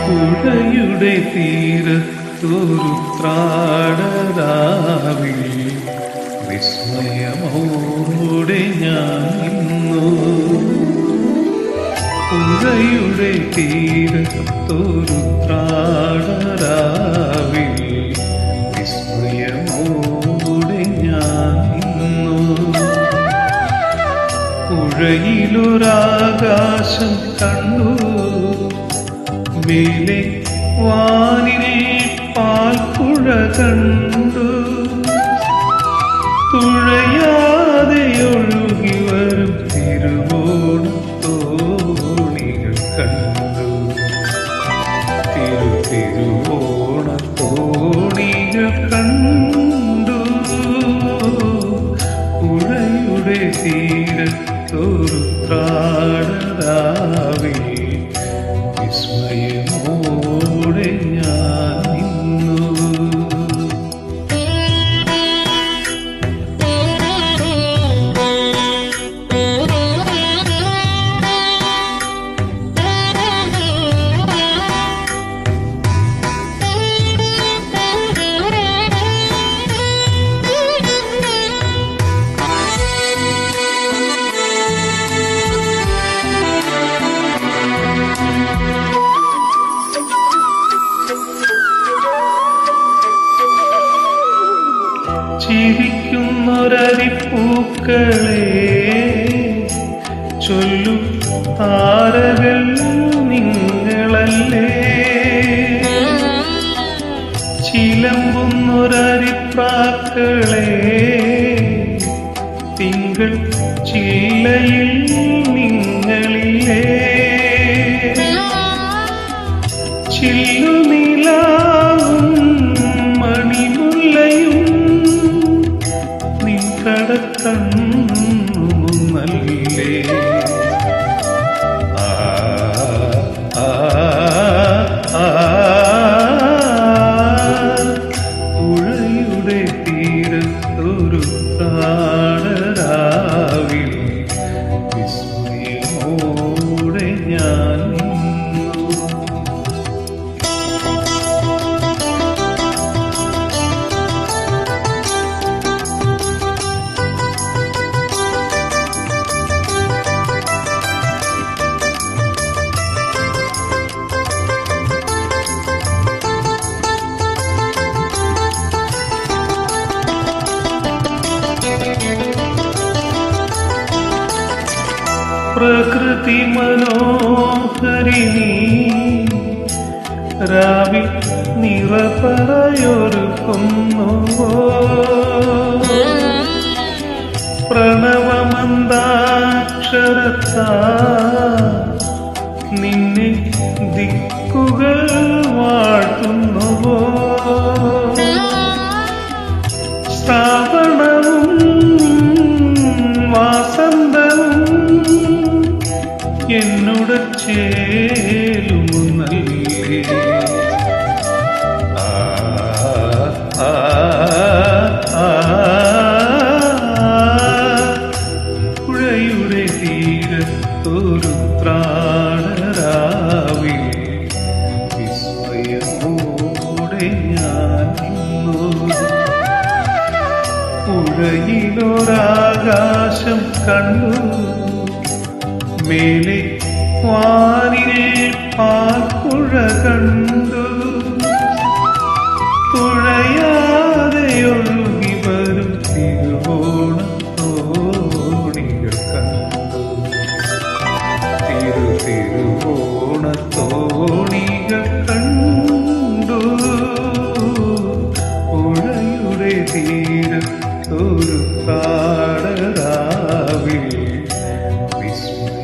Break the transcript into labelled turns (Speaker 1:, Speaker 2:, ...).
Speaker 1: പുഴയുടെ തീരത്തൊരു ത്രാടരാവിൽ വിസ്മയമോടെ ഞാൻ ഇന്നു. പുഴയുടെ തീരത്തൊരു ത്രാടരാവിൽ വിസ്മയമോടെ ഞാൻ ഇന്നു. പുഴയിലൊരാകാശം കണ്ടു, മേലെ വാനിനെ പാൽപ്പുഴ കണ്ടു. തുഴയാതെ ഒഴുകി വരും തിരുവോണത്തോണികൾ കണ്ടു. തിരുവോണത്തോണികൾ കണ്ടു. പുഴയുടെ തീരത്തൊരു ത്രാടരാവിൽ വിസ്മയമോടെ ഞാൻ നിന്നു. ചിരിക്കുന്നൊരരിപ്പൂക്കളെ ചൊല്ലു, താരകൾ നിങ്ങളല്ലേ. ചിലമ്പുന്നൊരരിപ്രാക്കളെ തിങ്കൾ ചില്ലയിൽ നിങ്ങളില്ലേ. ചില്ലുനിലാവും മണിമുല്ലയും കടക്കണ്ണുമല്ലേ. പുഴയുടെ തീരത്തൊരു ത്രാടരാവിൽ വിസ്മയമോടെ ഞാൻ നിന്നു. പ്രകൃതി മനോഹരിണി രാവിൽ നിറപറയൊരുക്കുന്നുവോ. പ്രണവമന്ദാക്ഷരത്താ നിന്നെ ദിക്കുകൾ വാഴ്ത്തുന്നുവോ. ശ്രാവണവും വാസന്തവും എന്നോട് ചേരുന്നല്ലേ. പുഴയുടെ തീരത്തൊരു ത്രാടരാവിൽ വിസ്മയമോടെ ഞാൻ നിന്നു. പുഴയിലൊരാകാശം കണ്ടു, മേലെ വാനിനെ പാൽപ്പുഴ കണ്ടു. തുഴയാതെ ഒഴുകി വരും തിരുവോണത്തോണികൾ തിരുവോണത്തോണികൾ കണ്ടു പുഴയുടെ തീരത്തൊരു കാടരാവിൽ വിസ്മയ